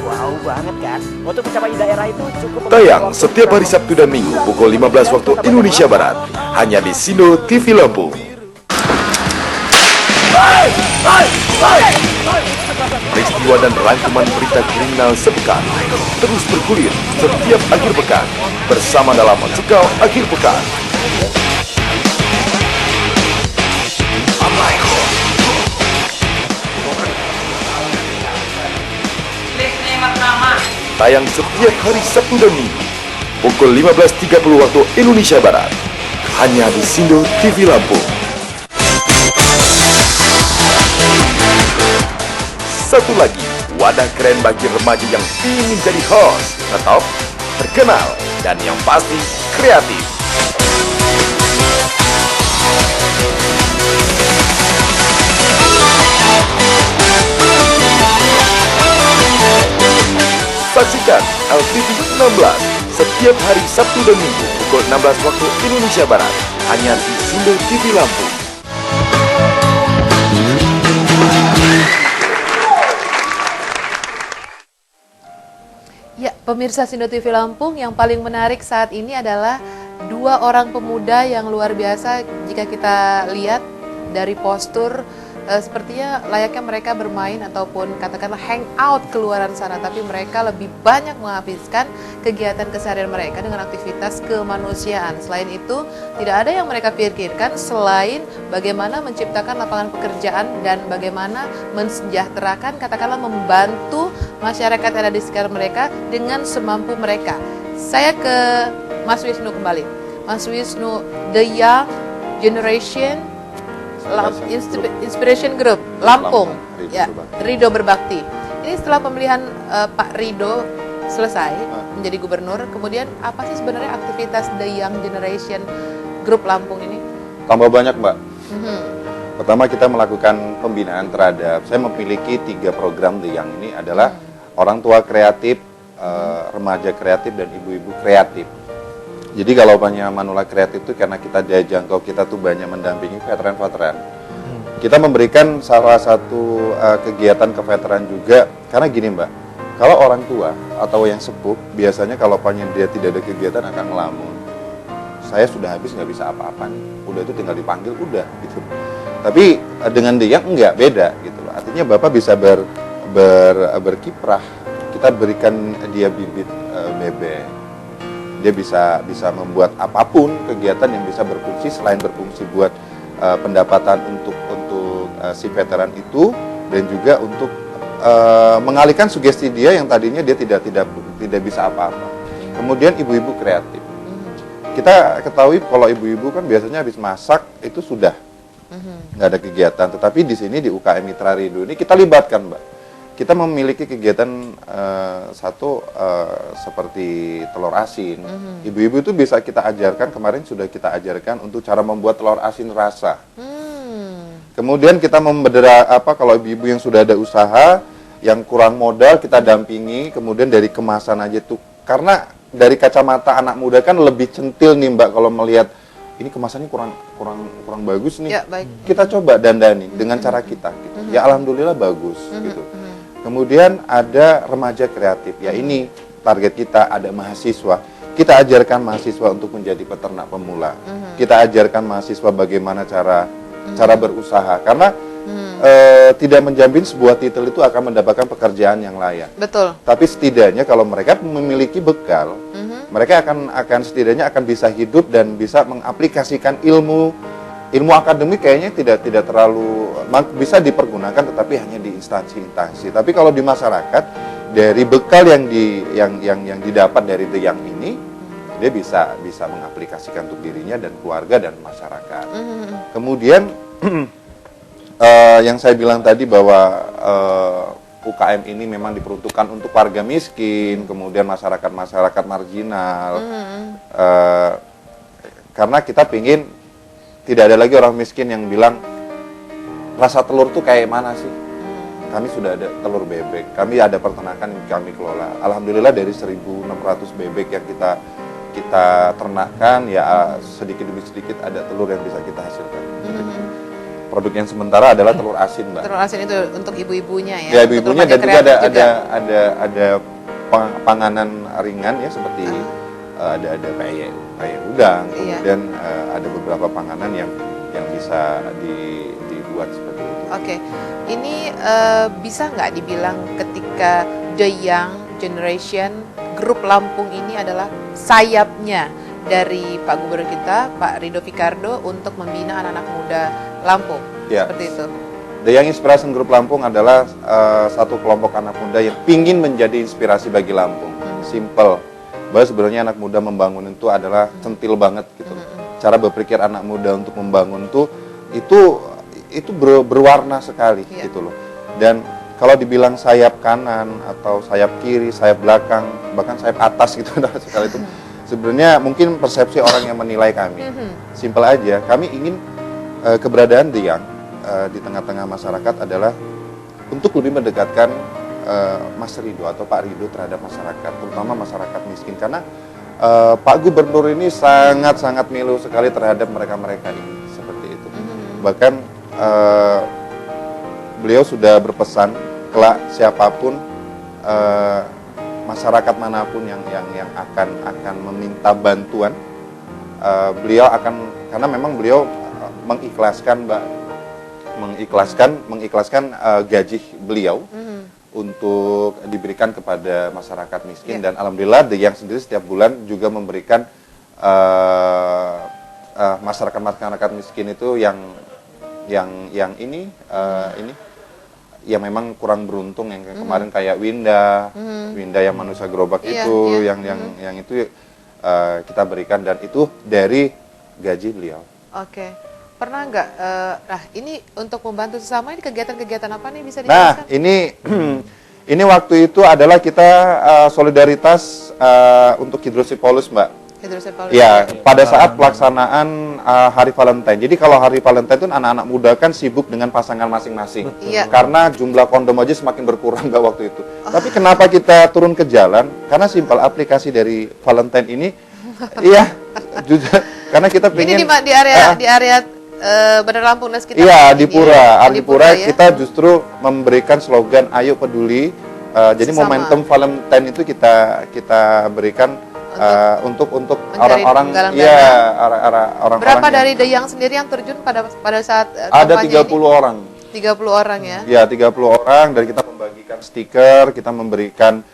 Wow banget kan? Untuk mencapai daerah itu cukup. Tayang setiap hari Sabtu dan Minggu pukul 15 waktu Indonesia Barat, hanya di Sindo TV Lampung. Peristiwa dan rangkuman berita kriminal sepekan terus bergulir setiap akhir pekan bersama dalam Mencekal Akhir Pekan. Tayang setiap hari Sabtu dan Minggu pukul 15.30 waktu Indonesia Barat, hanya di Sindo TV Lampung. Satu lagi, wadah keren bagi remaja yang ingin jadi host, tetap terkenal, dan yang pasti kreatif. Saksikan LTV 16 setiap hari Sabtu dan Minggu pukul 16 waktu Indonesia Barat, hanya di Sindo TV Lampung. Ya, pemirsa Sindo TV Lampung, yang paling menarik saat ini adalah dua orang pemuda yang luar biasa. Jika kita lihat dari postur, sepertinya layaknya mereka bermain ataupun katakanlah hangout keluaran sana, tapi mereka lebih banyak menghabiskan kegiatan keseharian mereka dengan aktivitas kemanusiaan. Selain itu, tidak ada yang mereka pikirkan selain bagaimana menciptakan lapangan pekerjaan dan bagaimana mensejahterakan, katakanlah membantu masyarakat yang ada di sekitar mereka dengan semampu mereka. Saya ke Mas Wisnu kembali. Mas Wisnu, The Young Generation Inspiration Group Lampung, ya, Rido Berbakti. Ini setelah pemilihan Pak Rido selesai menjadi gubernur, kemudian apa sih sebenarnya aktivitas The Young Generation Group Lampung ini? Tambah banyak, Mbak. Pertama, kita melakukan pembinaan terhadap, saya memiliki 3 program The Young ini adalah orang tua kreatif, remaja kreatif, dan ibu-ibu kreatif. Jadi kalau banyak Manula Kreatif itu karena kita daya jangkau kita tuh banyak mendampingi veteran-veteran. Kita memberikan salah satu kegiatan ke veteran juga, karena gini Mbak, kalau orang tua atau yang sepuh biasanya kalau pengen dia tidak ada kegiatan akan ngelamun. Saya sudah habis nggak bisa apa-apa nih, udah itu tinggal dipanggil udah gitu. Tapi dengan dia enggak, beda gitu loh. Artinya Bapak bisa berkiprah. Kita berikan dia bibit bebek. Dia bisa membuat apapun kegiatan yang bisa berfungsi, selain berfungsi buat pendapatan untuk si veteran itu, dan juga untuk mengalihkan sugesti dia yang tadinya dia tidak bisa apa-apa. Kemudian ibu-ibu kreatif. Kita ketahui kalau ibu-ibu kan biasanya habis masak itu sudah nggak ada kegiatan. Tetapi di sini di UKM Mitra Rido ini kita libatkan, Mbak. Kita memiliki kegiatan seperti telur asin. Ibu-ibu itu bisa kita ajarkan, kemarin sudah kita ajarkan untuk cara membuat telur asin rasa. Kemudian kita kalau ibu-ibu yang sudah ada usaha, yang kurang modal kita dampingi, kemudian dari kemasan aja tuh. Karena dari kacamata anak muda kan lebih centil nih Mbak kalau melihat ini kemasannya kurang bagus nih. Ya, baik. Kita coba dandani dengan cara kita gitu. Ya alhamdulillah bagus gitu. Kemudian ada remaja kreatif, ya ini target kita, ada mahasiswa. Kita ajarkan mahasiswa untuk menjadi peternak pemula. Kita ajarkan mahasiswa bagaimana cara berusaha. Karena tidak menjamin sebuah titel itu akan mendapatkan pekerjaan yang layak. Betul. Tapi setidaknya kalau mereka memiliki bekal, mereka akan setidaknya akan bisa hidup dan bisa mengaplikasikan ilmu akademik kayaknya tidak terlalu bisa dipergunakan, tetapi hanya di instansi-instansi. Tapi kalau di masyarakat, dari bekal yang didapat dari The Young ini, dia bisa mengaplikasikan untuk dirinya dan keluarga dan masyarakat. Kemudian yang saya bilang tadi bahwa UKM ini memang diperuntukkan untuk warga miskin, kemudian masyarakat marginal, karena kita ingin tidak ada lagi orang miskin yang bilang rasa telur tuh kayak mana sih? Kami sudah ada telur bebek, kami ada peternakan yang kami kelola. Alhamdulillah dari 1.600 bebek yang kita ternakkan, ya sedikit demi sedikit ada telur yang bisa kita hasilkan. Produk yang sementara adalah telur asin, Mbak. Telur asin itu untuk ibu-ibunya ya? Ya ibu-ibunya, dan juga ada panganan ringan ya seperti ada peyek udang, kemudian ada beberapa panganan yang bisa dibuat seperti itu. Oke, ini bisa nggak dibilang ketika The Young Generation Group Lampung ini adalah sayapnya dari Pak Gubernur kita, Pak Rido Fikardo, untuk membina anak-anak muda Lampung, seperti itu? The Young Inspiration Group Lampung adalah satu kelompok anak muda yang ingin menjadi inspirasi bagi Lampung. Simple. Bahwa sebenarnya anak muda membangun itu adalah centil banget gitu. Cara berpikir anak muda untuk membangun itu berwarna sekali gitu loh. Dan kalau dibilang sayap kanan atau sayap kiri, sayap belakang, bahkan sayap atas gitu sekali itu sebenarnya mungkin persepsi orang yang menilai kami. Simple aja, kami ingin keberadaan The Young di tengah-tengah masyarakat adalah untuk lebih mendekatkan Mas Rido atau Pak Rido terhadap masyarakat, terutama masyarakat miskin, karena Pak Gubernur ini sangat-sangat milu sekali terhadap mereka-mereka ini, seperti itu. Bahkan beliau sudah berpesan, kelak siapapun masyarakat manapun yang akan meminta bantuan, beliau akan, karena memang beliau mengikhlaskan gaji beliau untuk diberikan kepada masyarakat miskin, dan alhamdulillah The Young sendiri setiap bulan juga memberikan masyarakat miskin itu yang ini ya memang kurang beruntung, yang kemarin kayak Winda yang manusia gerobak itu, yang itu kita berikan, dan itu dari gaji beliau. Oke. Pernah nggak, nah ini untuk membantu sesama, ini kegiatan-kegiatan apa nih bisa Nah, dijelaskan? ini waktu itu adalah kita solidaritas untuk Hidrosipolus, Mbak. Hidrosipolus. Ya, pada saat pelaksanaan Hari Valentine. Jadi kalau Hari Valentine itu anak-anak muda kan sibuk dengan pasangan masing-masing. Iya. Karena jumlah kondom aja semakin berkurang Mbak waktu itu. Tapi kenapa kita turun ke jalan? Karena simpel, aplikasi dari Valentine ini, iya, juga karena kita pengen. Ini di area Bandar Lampung dan sekitar. Iya, di Pura. Di Pura ya? Kita justru memberikan slogan Ayo Peduli. Jadi Sesama. momentum Valentine itu kita berikan untuk orang-orang, penggalang iya, dana. orang-orang. Berapa dari The Young sendiri yang terjun pada saat ada kampanye 30 ini? orang. 30 orang ya. Ya, 30 orang, dan kita membagikan stiker, kita memberikan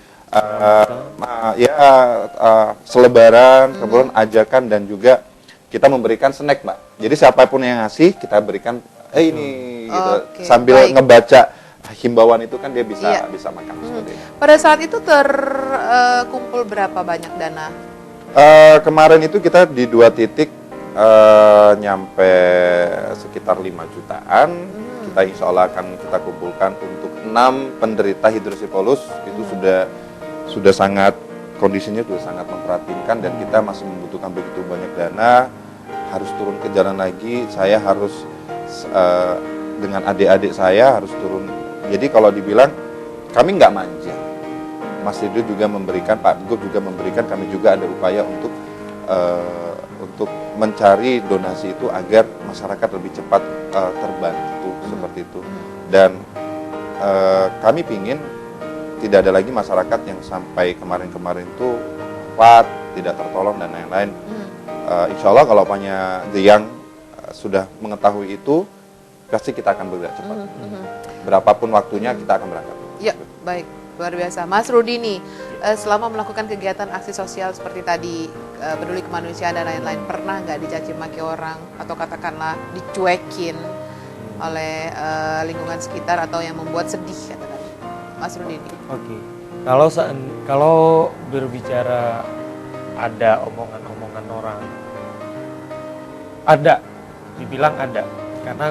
selebaran, kemudian ajakan, dan juga kita memberikan snack, Mbak. Jadi siapapun yang ngasih, kita berikan ini gitu. Oke, Sambil baik. ngebaca himbauan itu kan dia bisa Iya. bisa makan seperti itu. Pada saat itu terkumpul berapa banyak dana? Kemarin itu kita di 2 titik nyampe sekitar 5 jutaan. Kita insya Allah akan kita kumpulkan untuk 6 penderita hidrosipolus. Itu sudah sangat, kondisinya sudah sangat memprihatinkan, dan kita masih membutuhkan begitu banyak dana. Harus turun ke jalan lagi, saya harus dengan adik-adik saya harus turun. Jadi kalau dibilang kami nggak manja, Mas Rido juga memberikan, Pak Gup juga memberikan, kami juga ada upaya untuk mencari donasi itu agar masyarakat lebih cepat terbantu seperti itu. Dan kami pingin tidak ada lagi masyarakat yang sampai kemarin-kemarin itu wafat, tidak tertolong dan lain-lain. Insya Allah kalau apanya The Young sudah mengetahui itu, pasti kita akan bergerak cepat. Berapapun waktunya kita akan berangkat. Ya, baik. Luar biasa. Mas Rudi nih, selama melakukan kegiatan aksi sosial seperti tadi, peduli kemanusiaan dan lain-lain, pernah nggak dicaci maki orang atau katakanlah dicuekin oleh lingkungan sekitar atau yang membuat sedih, katakan Mas Rudi nih? Oke. Kalau berbicara ada omongan-omongan orang, ada, dibilang ada, karena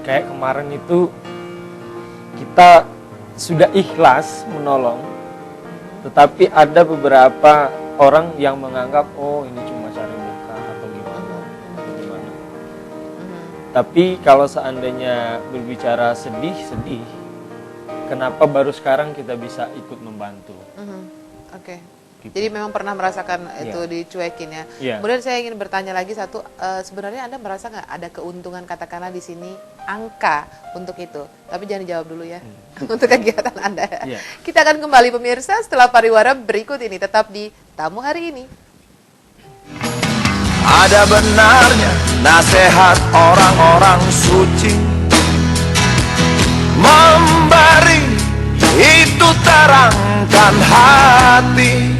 kayak kemarin itu kita sudah ikhlas menolong, tetapi ada beberapa orang yang menganggap oh ini cuma cari muka atau gimana. Tapi kalau seandainya berbicara sedih, kenapa baru sekarang kita bisa ikut membantu? Oke. Gitu. Jadi memang pernah merasakan itu dicuekin ya. Iya. Kemudian saya ingin bertanya lagi satu, sebenarnya Anda merasa nggak ada keuntungan katakanlah di sini angka untuk itu? Tapi jangan dijawab dulu ya, untuk kegiatan Anda. Iya. Kita akan kembali pemirsa setelah pariwara berikut ini, tetap di Tamu Hari Ini. Ada benarnya nasihat orang-orang suci, memberi itu terangkan hati.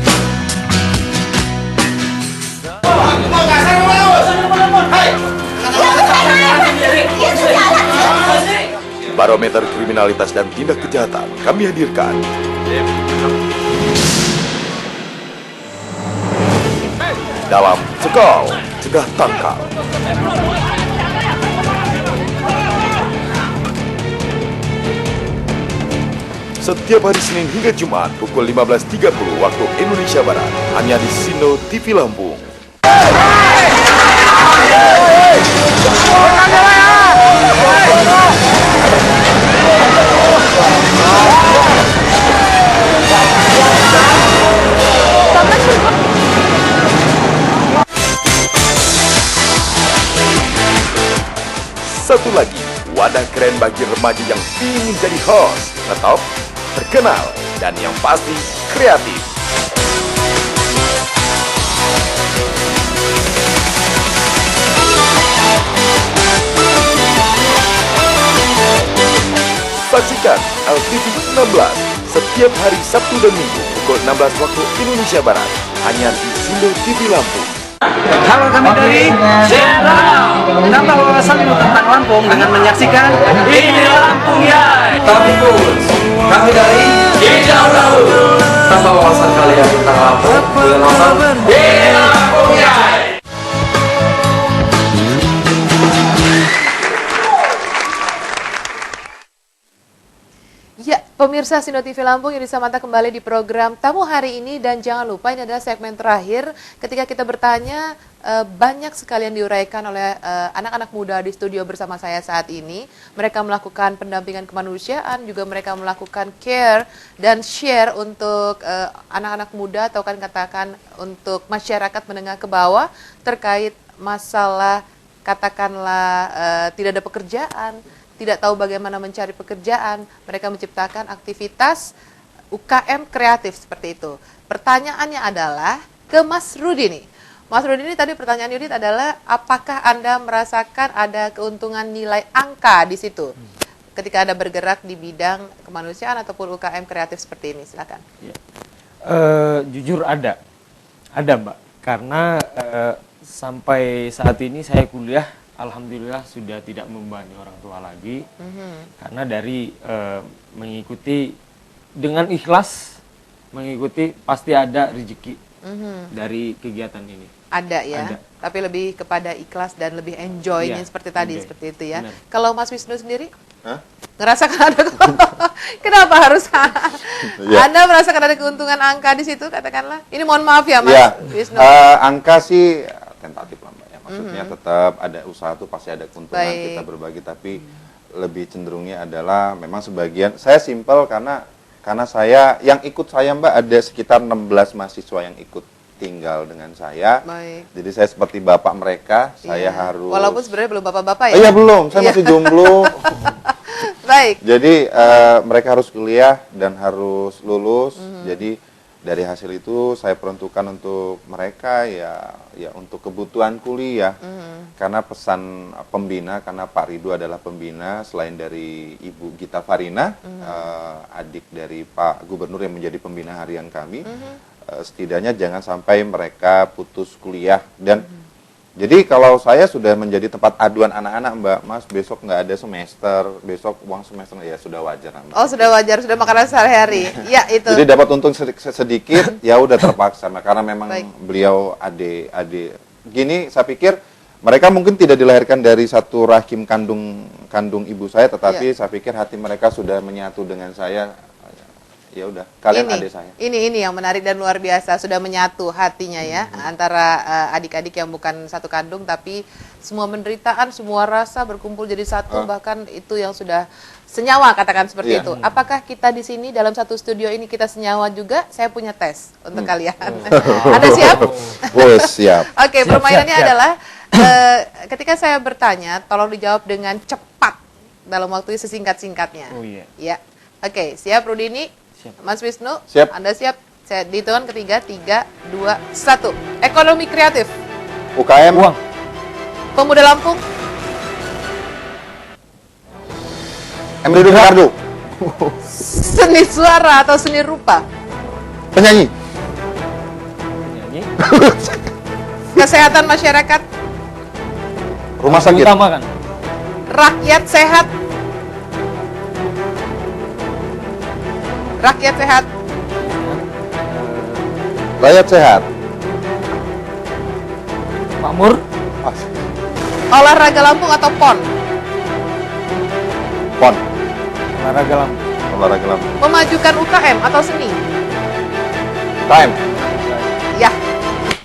Barometer kriminalitas dan tindak kejahatan kami hadirkan. Dalam Cekal, Cegah Tangkal. Setiap hari Senin hingga Jumat pukul 15.30 waktu Indonesia Barat, hanya di Sino TV Lampung. Satu lagi, wadah keren bagi remaja yang ingin jadi host, tetap terkenal, dan yang pasti kreatif. Saksikan LTV 16 setiap hari Sabtu dan Minggu pukul 16 waktu Indonesia Barat hanya di Sindo TV Lampung. Halo, kami dari Serang. Nambah wawasan tentang Lampung dengan menyaksikan Ini Lampung Yai. Tapi pun kami dari Hijau Laut. Tambah wawasan kalian tentang Lampung dengan nonton Ini Lampung Yai. Ya, pemirsa Sindo TV Lampung yang Samanta kembali di program tamu hari ini, dan jangan lupa ini adalah segmen terakhir ketika kita bertanya. Banyak sekali yang diuraikan oleh anak-anak muda di studio bersama saya saat ini. Mereka melakukan pendampingan kemanusiaan, juga mereka melakukan care dan share untuk anak-anak muda, atau kan katakan untuk masyarakat menengah ke bawah terkait masalah katakanlah tidak ada pekerjaan, tidak tahu bagaimana mencari pekerjaan. Mereka menciptakan aktivitas UKM kreatif seperti itu. Pertanyaannya adalah ke Mas Rudi nih. Mas Rudi, ini tadi pertanyaan Yudit adalah apakah Anda merasakan ada keuntungan nilai angka di situ ketika Anda bergerak di bidang kemanusiaan ataupun UKM kreatif seperti ini? Silakan. Ya. Jujur ada Mbak, karena sampai saat ini saya kuliah, alhamdulillah sudah tidak membebani orang tua lagi, karena dari mengikuti dengan ikhlas, mengikuti pasti ada rezeki dari kegiatan ini. Ada ya, Ada. tapi lebih kepada ikhlas dan lebih enjoy-nya Iya, seperti tadi, enjoy. seperti itu ya. Benar. Kalau Mas Wisnu sendiri? Hah? Ngerasakan ada kenapa harus Iya. Anda merasakan ada keuntungan angka di situ, katakanlah? Ini mohon maaf ya Mas Ya, Wisnu. angka sih tentatif lah Mbak ya. Maksudnya tetap ada usaha tuh pasti ada keuntungan. Baik. Kita berbagi, tapi lebih cenderungnya adalah memang sebagian. Saya simpel karena saya yang ikut saya Mbak ada sekitar 16 mahasiswa yang ikut tinggal dengan saya. Baik. Jadi saya seperti bapak mereka, saya Iya. harus. Walaupun sebenarnya belum bapak-bapak ya. Iya belum, saya Iya. masih jomblo. Baik. Jadi mereka harus kuliah dan harus lulus. Jadi dari hasil itu saya peruntukkan untuk mereka ya untuk kebutuhan kuliah. Karena pesan pembina, karena Pak Ridho adalah pembina selain dari Ibu Gita Farina, adik dari Pak Gubernur yang menjadi pembina harian kami. Setidaknya jangan sampai mereka putus kuliah. Dan jadi kalau saya sudah menjadi tempat aduan anak-anak Mbak, Mas besok nggak ada semester, besok uang semester ya sudah wajar Mbak. Oh, sudah wajar, sudah makanan sehari-hari. Ya, itu. Jadi dapat untung sedikit, ya udah terpaksa Mbak, karena memang Baik. beliau adik. Gini, saya pikir mereka mungkin tidak dilahirkan dari satu rahim kandung ibu saya, tetapi saya pikir hati mereka sudah menyatu dengan saya. Ya udah, kalian adik saya. Ini yang menarik dan luar biasa, sudah menyatu hatinya ya antara adik-adik yang bukan satu kandung, tapi semua penderitaan, semua rasa berkumpul jadi satu, bahkan itu yang sudah senyawa, katakan seperti Iya. itu. Apakah kita di sini dalam satu studio ini kita senyawa juga? Saya punya tes untuk kalian. Anda siap? Oh, siap. Oke, permainannya siap. adalah ketika saya bertanya, tolong dijawab dengan cepat dalam waktu sesingkat-singkatnya. Oh iya. Ya. Oke, siap Rudini? Siap. Mas Wisnu? Siap. Anda siap? Saya dihitungan ketiga, 3, 2, 1. Ekonomi kreatif. UKM. Uang. Pemuda Lampung. Emre Ricardo. Seni suara atau seni rupa. Penyanyi. Penyanyi. Kesehatan masyarakat. Rumah sakit. Utama kan. Rakyat sehat. Rakyat sehat. Rakyat sehat. Makmur. Olahraga Lampung atau PON. PON. Olahraga Lampung. Olahraga Lampung. Memajukan UKM atau seni. Time. Ya,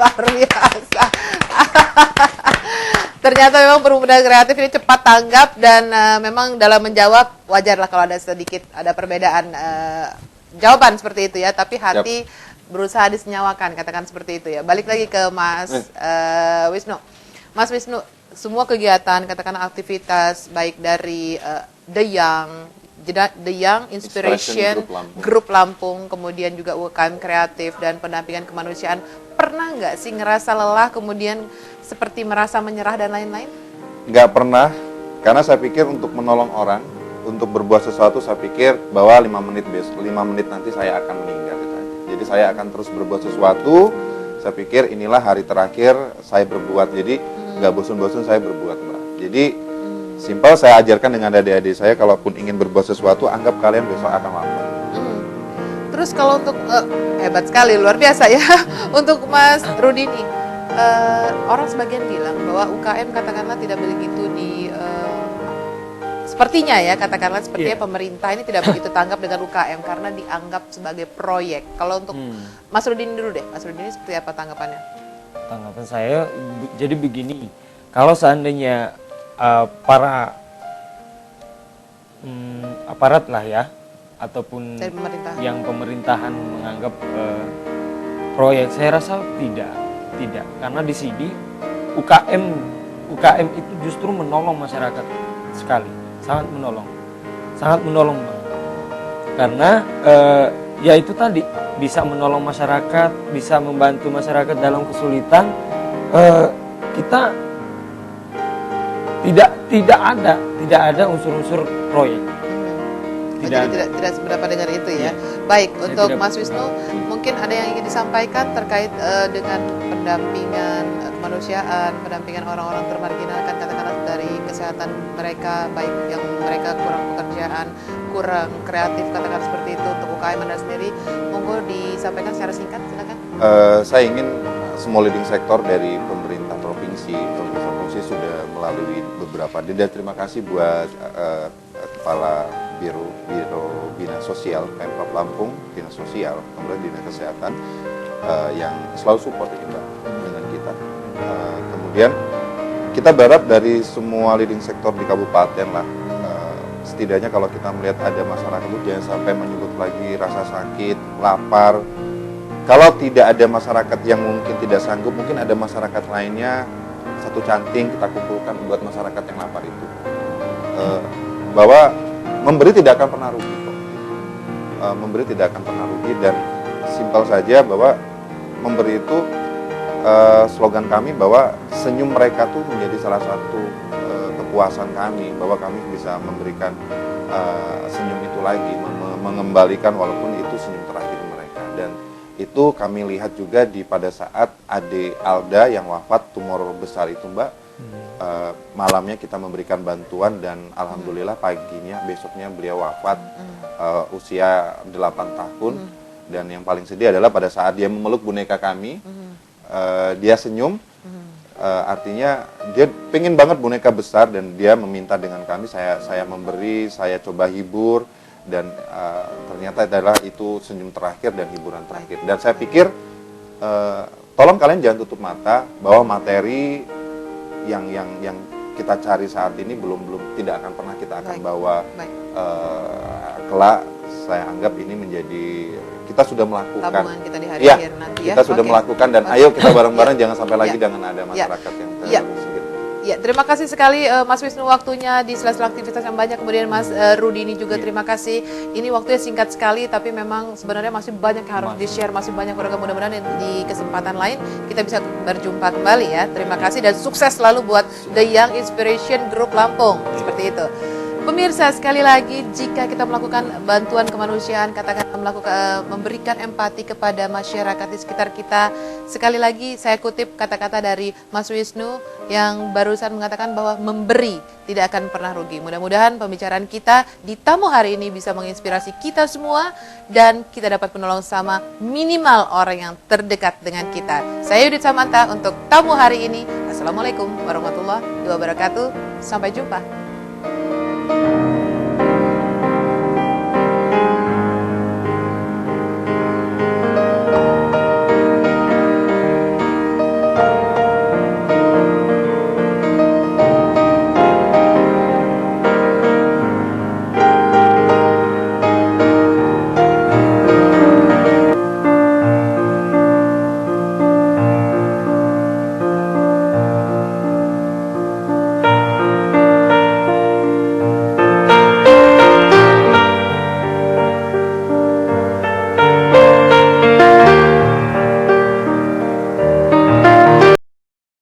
luar biasa. Ternyata memang pemuda kreatif ini cepat tanggap dan memang dalam menjawab wajarlah kalau ada sedikit ada perbedaan jawaban seperti itu ya, tapi hati berusaha disenyawakan, katakan seperti itu ya. Balik lagi ke Mas Wisnu. Mas Wisnu, semua kegiatan katakan aktivitas baik dari The Young The Young Inspiration Group Lampung, kemudian juga UKM kreatif dan pendampingan kemanusiaan. Pernah nggak sih ngerasa lelah, kemudian seperti merasa menyerah dan lain-lain? Nggak pernah, karena saya pikir untuk menolong orang, untuk berbuat sesuatu, saya pikir bahwa 5 menit nanti saya akan meninggal. Jadi saya akan terus berbuat sesuatu. Saya pikir inilah hari terakhir saya berbuat, jadi nggak bosan-bosan saya berbuat, Mbak. Jadi simpel saya ajarkan dengan adik-adik saya, kalaupun ingin berbuat sesuatu, anggap kalian besok akan wafat. Terus kalau untuk hebat sekali, luar biasa ya. Untuk Mas Rudi nih, orang sebagian bilang bahwa UKM katakanlah tidak begitu sepertinya ya, katakanlah sepertinya pemerintah ini tidak begitu tanggap dengan UKM karena dianggap sebagai proyek. Kalau untuk Mas Rudi dulu deh, Mas Rudi ini seperti apa tanggapannya? Tanggapan saya jadi begini, kalau seandainya para aparat lah ya, ataupun yang pemerintahan menganggap proyek, saya rasa tidak, karena di sini UKM itu justru menolong masyarakat sekali, sangat menolong karena ya itu tadi bisa menolong masyarakat, bisa membantu masyarakat dalam kesulitan. Kita tidak ada unsur-unsur proyek. Tidak seberapa dengan itu ya. Baik, untuk Mas Wisnu, mungkin ada yang ingin disampaikan terkait dengan pendampingan kemanusiaan, pendampingan orang-orang termarginalkan, katakanlah dari kesehatan mereka, baik yang mereka kurang pekerjaan, kurang kreatif, katakan seperti itu, untuk UKM Anda sendiri, monggo disampaikan secara singkat, silakan. Saya ingin semua leading sektor dari pemerintah provinsi sudah melalui beberapa. Dan terima kasih buat Kepala Biro Bina Sosial Pemprov Lampung, Dinas Sosial, kemudian Dinas Kesehatan yang selalu support kita dengan kita. Kemudian kita berharap dari semua leading sektor di kabupaten lah, setidaknya kalau kita melihat ada masyarakat itu jangan sampai menyulut lagi rasa sakit, lapar. Kalau tidak ada masyarakat yang mungkin tidak sanggup, mungkin ada masyarakat lainnya, satu canting kita kumpulkan buat masyarakat yang lapar itu. Bahwa memberi tidak akan pernah rugi kok. Memberi tidak akan pernah rugi, dan simpel saja bahwa memberi itu slogan kami bahwa senyum mereka tuh menjadi salah satu kepuasan kami, bahwa kami bisa memberikan senyum itu lagi, mengembalikan walaupun itu senyum terakhir mereka. Dan itu kami lihat juga pada saat Ade Alda yang wafat tumor besar itu, Mbak. Malamnya kita memberikan bantuan dan alhamdulillah paginya besoknya beliau wafat usia 8 tahun. Dan yang paling sedih adalah pada saat dia memeluk boneka kami, dia senyum, artinya dia pengen banget boneka besar dan dia meminta dengan kami, saya memberi, saya coba hibur, dan ternyata adalah itu senyum terakhir dan hiburan terakhir. Dan saya pikir tolong kalian jangan tutup mata bahwa materi yang kita cari saat ini belum tidak akan pernah kita akan bawa kelak. Saya anggap ini menjadi, kita sudah melakukan tabungan kita di hari akhir nanti ya. Kita sudah melakukan, dan ayo kita bareng-bareng jangan sampai lagi dengan ada masyarakat yang tersingkir. Ya, terima kasih sekali Mas Wisnu waktunya di sela-sela aktivitas yang banyak. Kemudian Mas Rudi ini juga terima kasih. Ini waktunya singkat sekali, tapi memang sebenarnya masih banyak yang harus di-share, masih banyak program. Mudah-mudahan di kesempatan lain kita bisa berjumpa kembali ya. Terima kasih dan sukses selalu buat The Young Inspiration Group Lampung. Seperti itu. Pemirsa, sekali lagi jika kita melakukan bantuan kemanusiaan, katakan memberikan empati kepada masyarakat di sekitar kita, sekali lagi saya kutip kata-kata dari Mas Wisnu yang barusan mengatakan bahwa memberi tidak akan pernah rugi. Mudah-mudahan pembicaraan kita di tamu hari ini bisa menginspirasi kita semua dan kita dapat menolong sama minimal orang yang terdekat dengan kita. Saya Yudit Samanta untuk tamu hari ini. Assalamualaikum warahmatullahi wabarakatuh. Sampai jumpa.